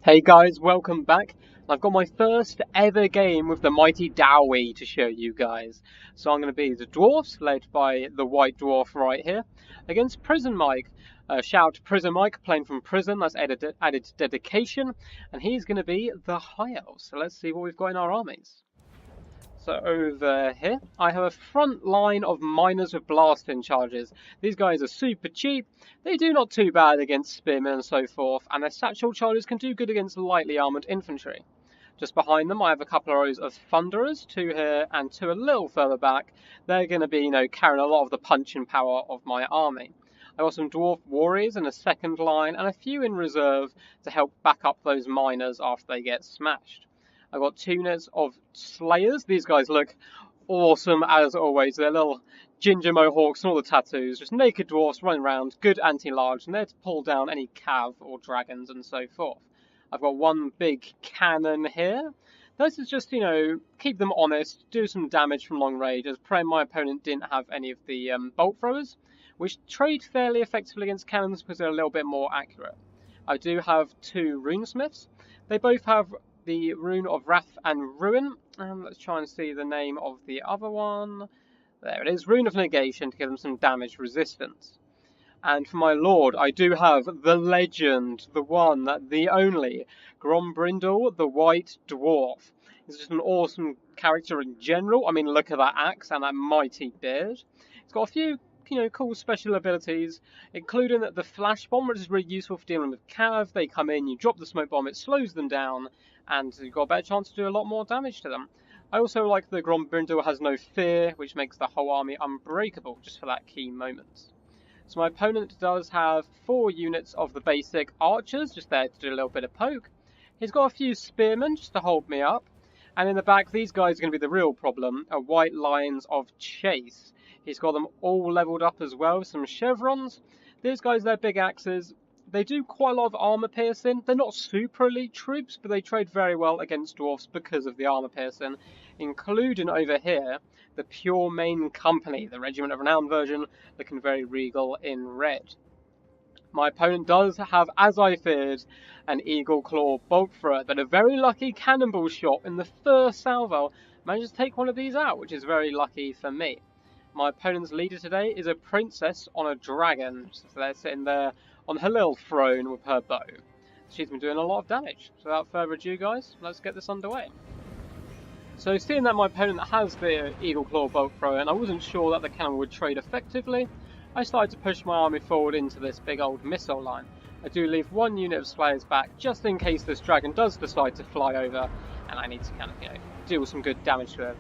Hey guys, welcome back. I've got my first ever game with the mighty Dawi to show you guys. So I'm going to be the Dwarfs, led by the white dwarf right here, against Prison Mike. Shout out to Prison Mike, playing from prison, that's added dedication. And he's going to be the High Elves. So let's see what we've got in our armies. So over here, I have a front line of miners with blasting charges. These guys are super cheap. They do not too bad against spearmen and so forth, and their satchel charges can do good against lightly armoured infantry. Just behind them, I have a couple of rows of thunderers, two here and two a little further back. They're going to be, carrying a lot of the punching power of my army. I've got some dwarf warriors in a second line and a few in reserve to help back up those miners after they get smashed. I've got two units of slayers. These guys look awesome as always. They're little ginger mohawks and all the tattoos. Just naked dwarfs running around, good anti-large, and they're to pull down any cav or dragons and so forth. I've got one big cannon here. This is just, keep them honest, do some damage from long range, as my opponent didn't have any of the bolt throwers, which trade fairly effectively against cannons because they're a little bit more accurate. I do have two runesmiths. They both have the Rune of Wrath and Ruin. Let's try and see the name of the other one. There it is, Rune of Negation, to give them some damage resistance. And for my lord, I do have the legend, the one, the only, Grumbles, the White Dwarf. He's just an awesome character in general. I mean, look at that axe and that mighty beard. He's got a few cool special abilities, including the flash bomb, which is really useful for dealing with cav. They come in, you drop the smoke bomb, it slows them down, and you've got a better chance to do a lot more damage to them. I also like the Grumbles has no fear, which makes the whole army unbreakable just for that key moment. So my opponent does have 4 units of the basic archers, just there to do a little bit of poke. He's got a few spearmen just to hold me up. And in the back, these guys are going to be the real problem, are white lions of chase. He's got them all leveled up as well, some chevrons. These guys, they're big axes. They do quite a lot of armor piercing. They're not super elite troops, but they trade very well against dwarfs because of the armor piercing, including over here, the Pure Main Company, the Regiment of Renown version, looking very regal in red. My opponent does have, as I feared, an Eagle Claw bolt thrower, but a very lucky cannonball shot in the first salvo manages to take one of these out, which is very lucky for me. My opponent's leader today is a princess on a dragon, so they're sitting there on her little throne with her bow. She's been doing a lot of damage. So without further ado guys, let's get this underway. So seeing that my opponent has the Eagle Claw bolt thrower and I wasn't sure that the cannon would trade effectively, I started to push my army forward into this big old missile line. I do leave one unit of slayers back just in case this dragon does decide to fly over and I need to kind of, deal some good damage to it.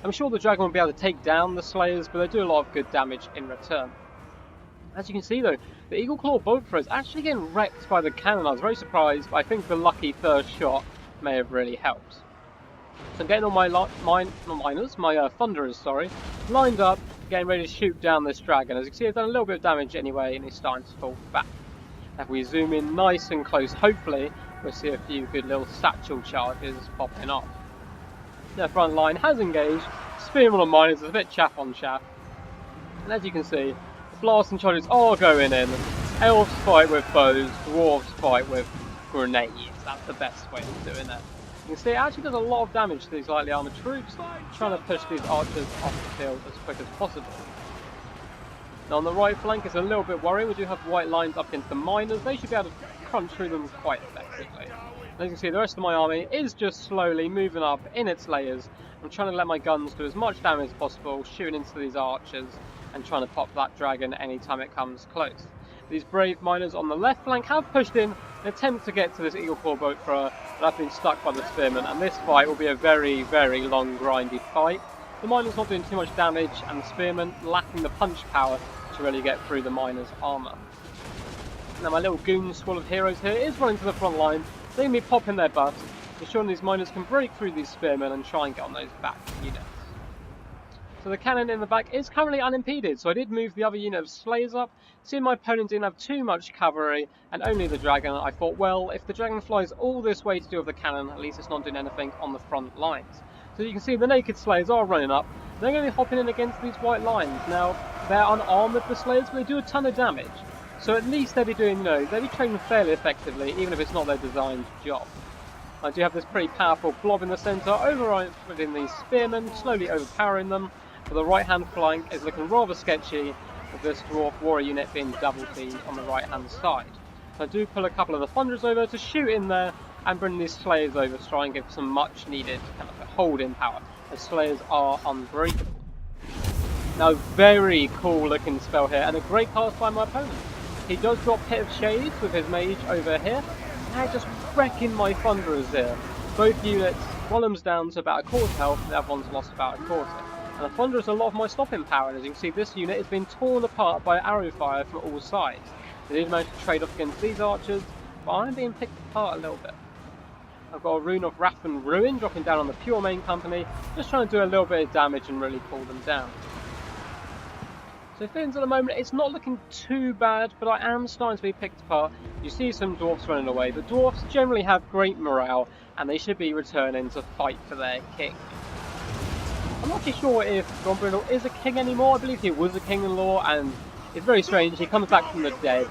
I'm sure the dragon will be able to take down the slayers, but they do a lot of good damage in return. As you can see though, the Eagle Claw bolt thrower is actually getting wrecked by the cannon. I was very surprised, but I think the lucky first shot may have really helped. So I'm getting all my thunderers, lined up, getting ready to shoot down this dragon. As you can see, I've done a little bit of damage anyway, and he's starting to fall back. Now if we zoom in nice and close, hopefully we'll see a few good little satchel charges popping off. Their front line has engaged, spearmen and miners is a bit chaff on chaff. And as you can see, the blasting charges are going in. Elves fight with bows, dwarves fight with grenades. That's the best way of doing it. You can see it actually does a lot of damage to these lightly armoured troops, trying to push these archers off the field as quick as possible. Now on the right flank is a little bit worrying. We do have white lines up against the miners. They should be able to crunch through them quite effectively. As you can see, the rest of my army is just slowly moving up in its layers. I'm trying to let my guns do as much damage as possible, shooting into these archers and trying to pop that dragon anytime it comes close. These brave miners on the left flank have pushed in an attempt to get to this Eagle Claw bolt thrower, but I've been stuck by the spearmen, and this fight will be a very, very long, grindy fight. The miners not doing too much damage, and the spearmen lacking the punch power to really get through the miners' armour. Now my little goon squad of heroes here is running to the front line. They're going to be popping their butts, ensuring these miners can break through these spearmen and try and get on those back units. So the cannon in the back is currently unimpeded, so I did move the other unit of slayers up. Seeing my opponent didn't have too much cavalry and only the dragon, I thought, well, if the dragon flies all this way to deal with the cannon, at least it's not doing anything on the front lines. So you can see the naked slayers are running up. They're going to be hopping in against these white lines. Now, they're unarmoured, the slayers, but they do a ton of damage. So at least they'll be doing, they'll be training fairly effectively, even if it's not their designed job. I do have this pretty powerful blob in the centre, overriding these spearmen, slowly overpowering them, but the right-hand flank is looking rather sketchy, with this dwarf warrior unit being double teamed on the right-hand side. So I do pull a couple of the thunderers over to shoot in there, and bring these slayers over to try and give some much-needed kind of hold-in power, as slayers are unbreakable. Now, very cool-looking spell here, and a great cast by my opponent. He does drop Pit of Shades with his mage over here, now just wrecking my thunderers here. Both units, one of them's down to about a quarter health, and the other one's lost about a quarter. And the thunderers are a lot of my stopping power, and as you can see, this unit is being torn apart by arrow fire from all sides. They did manage to trade off against these archers, but I'm being picked apart a little bit. I've got a Rune of Wrath and Ruin dropping down on the pure main company, just trying to do a little bit of damage and really pull them down. So things at the moment, it's not looking too bad, but I am starting to be picked apart. You see some dwarfs running away, but dwarfs generally have great morale, and they should be returning to fight for their king. I'm not too sure if Grumbles is a king anymore. I believe he was a king in lore, and it's very strange. He comes back from the dead,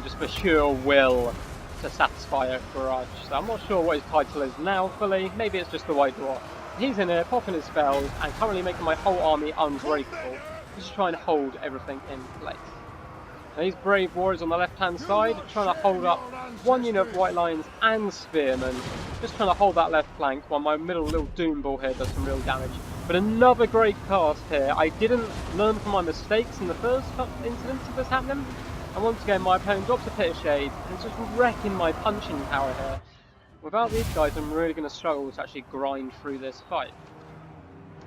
just for sheer will to satisfy a grudge. So I'm not sure what his title is now fully. Maybe it's just the White Dwarf. He's in here, popping his spells, and currently making my whole army unbreakable. Just trying to hold everything in place. And these brave warriors on the left-hand side are trying to hold up one unit of white lions and spearmen. Just trying to hold that left flank while my middle little doom ball here does some real damage. But another great cast here. I didn't learn from my mistakes in the first incidents of this happening. And once again, my opponent drops a Pit of Shade and it's just wrecking my punching power here. Without these guys, I'm really going to struggle to actually grind through this fight.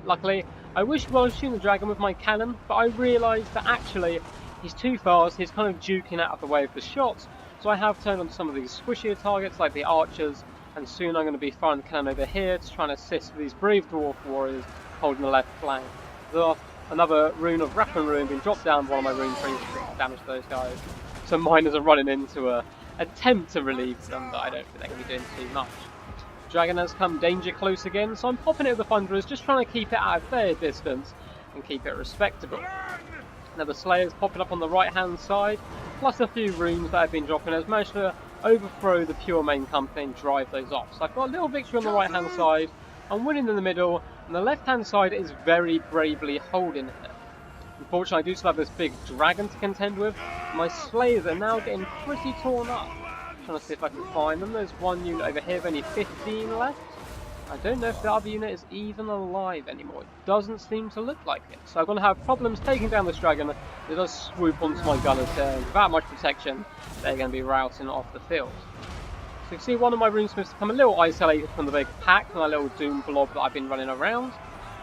Luckily, I wish I was shooting the dragon with my cannon, but I realised that actually he's too fast, he's kind of duking out of the way of the shots, so I have turned on some of these squishier targets like the archers, and soon I'm going to be firing the cannon over here to try and assist these brave dwarf warriors holding the left flank. There's another Rune of Wrath and Ruin being dropped down by one of my rune trees to damage those guys. Some miners are running into a attempt to relieve them, but I don't think they're going to be doing too much. Dragon has come danger close again, so I'm popping it with the Thunderers, just trying to keep it at a fair distance and keep it respectable. Now the Slayers popping up on the right hand side, plus a few runes that I've been dropping, has managed to overthrow the pure main company and drive those off. So I've got a little victory on the right hand side, I'm winning in the middle, and the left hand side is very bravely holding it. Unfortunately, I do still have this big dragon to contend with. My Slayers are now getting pretty torn up. Trying to see if I can find them. There's one unit over here with only 15 left. I don't know if the other unit is even alive anymore. It doesn't seem to look like it. So I'm going to have problems taking down this dragon. It does swoop onto my gunners here. Without much protection, they're going to be routing off the field. So you can see one of my runesmiths become a little isolated from the big pack and a little doom blob that I've been running around.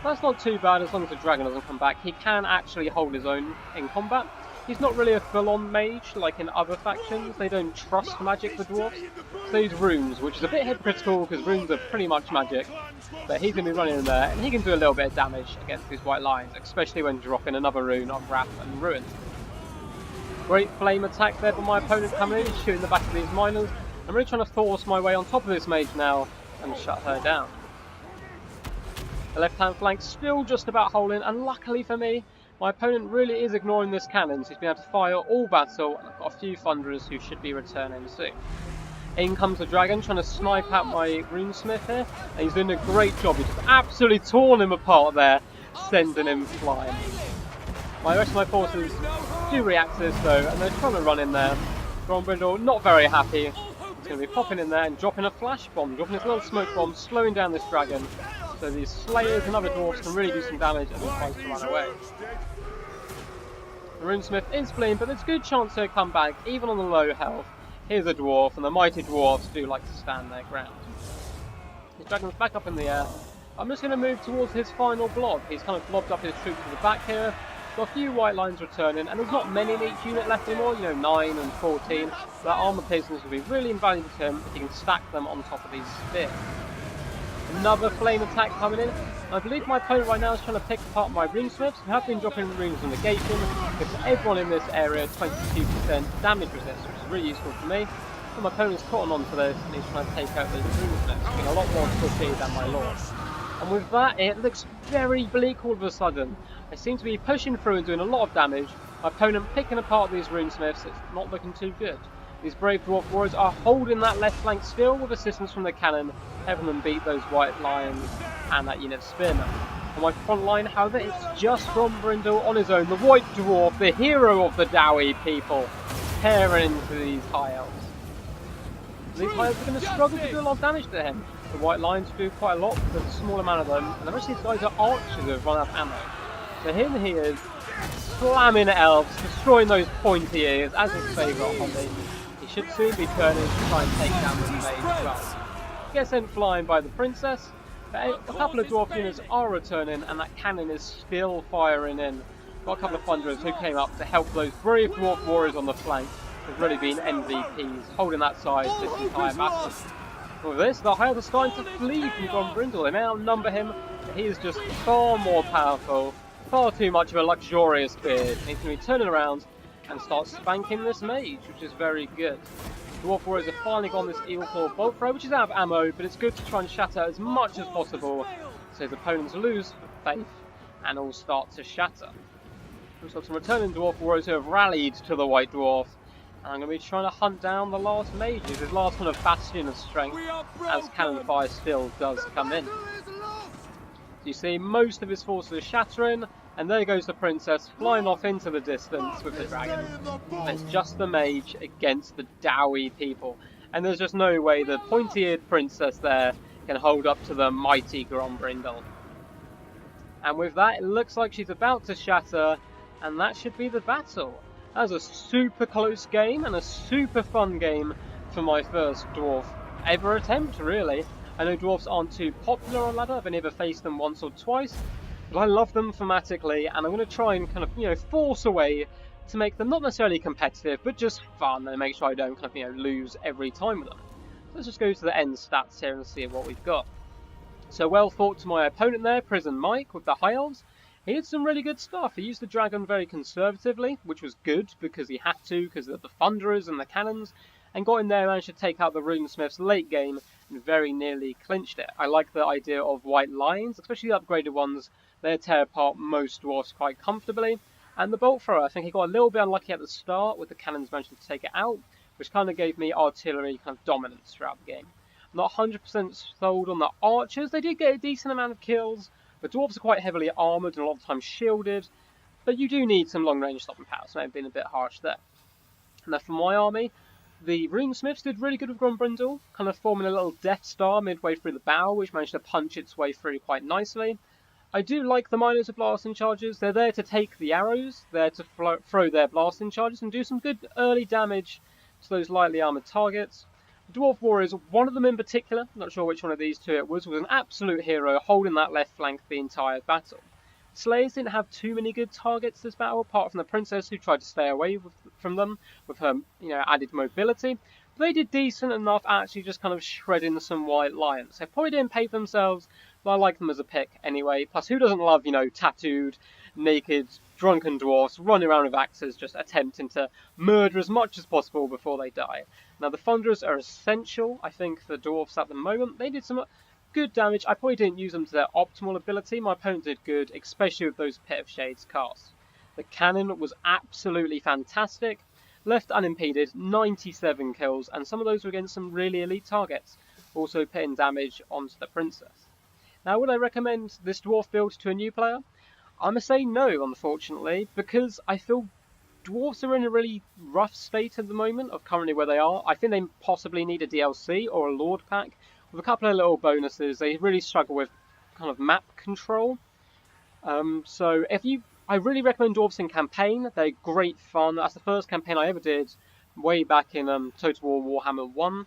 That's not too bad as long as the dragon doesn't come back. He can actually hold his own in combat. He's not really a full-on mage like in other factions. They don't trust magic for dwarves. So they use runes, which is a bit hypocritical because runes are pretty much magic. But he's going to be running in there and he can do a little bit of damage against these white lions, especially when dropping another rune of Wrath and Ruin. Great flame attack there by my opponent coming in, shooting the back of these miners. I'm really trying to force my way on top of this mage now and shut her down. The left-hand flank still just about holding, and luckily for me, my opponent really is ignoring this cannon, so he's been able to fire all battle, and I've got a few thunderers who should be returning soon. In comes the dragon, trying to snipe out my runesmith here, and he's doing a great job. He's just absolutely torn him apart there, sending him flying. The rest of my forces do react to this though, and they're trying to run in there. Grumbles not very happy. He's going to be popping in there and dropping a flash bomb, dropping his little smoke bomb, slowing down this dragon. So these Slayers and other dwarfs can really do some damage as he tries to run away. The runesmith is fleeing, but there's a good chance he'll come back, even on the low health. Here's a dwarf, and the mighty dwarfs do like to stand their ground. His dragon's back up in the air. I'm just going to move towards his final blob. He's kind of blobbed up his troops to the back here. Got a few white lines returning, and there's not many in each unit left anymore, 9 and 14. That armor piercings will be really invaluable to him if he can stack them on top of these spears. Another flame attack coming in. I believe my opponent right now is trying to pick apart my runesmiths, who have been dropping runes of negation. Gives everyone in this area 22% damage resist, which is really useful for me. And my opponent's caught on to this, and he's trying to take out those runesmiths, being a lot more pushy than my lord. And with that, it looks very bleak all of a sudden. I seem to be pushing through and doing a lot of damage, My opponent picking apart these runesmiths, it's not looking too good. These brave dwarf warriors are holding that left flank still with assistance from the cannon, helping them beat those white lions and that unit of spearmen. On my front line, however, it's just Grumbrindle on his own, the white dwarf, the hero of the Dawi people, tearing into these high elves. These high elves are going to struggle to do a lot of damage to him. The white lions do quite a lot, but there's a small amount of them, and the rest of these guys are archers who have run out of ammo. So here he is, slamming elves, destroying those pointy ears as his favourite hobby. He should soon be turning to try and take down the mage as well. Gets sent flying by the princess, but a couple of dwarf units are returning, and that cannon is still firing in. Got a couple of thunderers who came up to help those brave dwarf warriors on the flank, who've really been MVPs, holding that side this entire battle. With this, the high elves are starting to flee from Grumbrindle. They may outnumber him, but he is just far more powerful, far too much of a luxurious beard. He's going to be turning around and start spanking this mage, which is very good. Dwarf warriors have finally gone this Eel Claw bolt throw, which is out of ammo, but it's good to try and shatter as much as possible, so his opponents lose faith and all start to shatter. We've got some returning dwarf warriors who have rallied to the white dwarf, and I'm going to be trying to hunt down the last mages, his last kind of bastion of strength, as cannon fire still does come in. You see most of his forces are shattering, and there goes the princess flying off into the distance with the dragon. And it's just the mage against the Dawi people, and there's just no way the pointy-eared princess there can hold up to the mighty Grumbrindle. And with that, it looks like she's about to shatter, and that should be the battle. That was a super close game and a super fun game for my first dwarf ever attempt, really. I know dwarfs aren't too popular on ladder, I've only ever faced them once or twice, but I love them thematically, and I'm going to try and kind of, force a way to make them not necessarily competitive, but just fun, and make sure I don't kind of, lose every time with them. So let's just go to the end stats here and see what we've got. So well thought to my opponent there, Prison Mike, with the High Elves. He did some really good stuff. He used the dragon very conservatively, which was good, because he had to, because of the thunderers and the cannons, and got in there and managed to take out the runesmiths late game, and very nearly clinched it. I like the idea of white lions, especially the upgraded ones. They tear apart most dwarfs quite comfortably. And the bolt thrower, I think he got a little bit unlucky at the start with the cannons managing to take it out, which kind of gave me artillery kind of dominance throughout the game. I'm not 100% sold on the archers. They did get a decent amount of kills. The dwarves are quite heavily armoured and a lot of times shielded, but you do need some long-range stopping power, so I've been a bit harsh there. And then for my army, the runesmiths did really good with Grumbrindle, kind of forming a little Death Star midway through the bow, which managed to punch its way through quite nicely. I do like the miners with blasting charges. They're there to take the arrows, there to throw their blasting charges and do some good early damage to those lightly armoured targets. The Dwarf Warriors, one of them in particular, not sure which one of these two it was an absolute hero, holding that left flank the entire battle. Slayers didn't have too many good targets this battle, apart from the princess who tried to stay away from them with her added mobility. But they did decent enough, actually just kind of shredding some white lions. They probably didn't pay for themselves, but I like them as a pick anyway. Plus, who doesn't love, tattooed, naked, drunken dwarfs running around with axes just attempting to murder as much as possible before they die. Now, the Thunderers are essential, I think, for dwarfs at the moment. They did some good damage. I probably didn't use them to their optimal ability. My opponent did good, especially with those Pit of Shades casts. The cannon was absolutely fantastic. Left unimpeded, 97 kills, and some of those were against some really elite targets, also putting damage onto the princess. Now, would I recommend this dwarf build to a new player? I'm going to say no, unfortunately, because I feel dwarfs are in a really rough state at the moment of currently where they are. I think they possibly need a DLC or a Lord pack with a couple of little bonuses. They really struggle with kind of map control. So I really recommend Dwarfs in campaign. They're great fun. That's the first campaign I ever did way back in Total War Warhammer 1.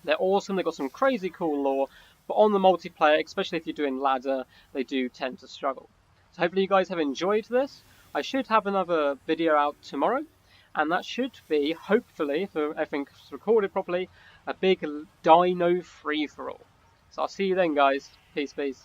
They're awesome. They've got some crazy cool lore. But on the multiplayer, especially if you're doing ladder, they do tend to struggle. So hopefully you guys have enjoyed this. I should have another video out tomorrow. And that should be, hopefully, if everything's recorded properly, a big dino free-for-all. So I'll see you then, guys. Peace, peace.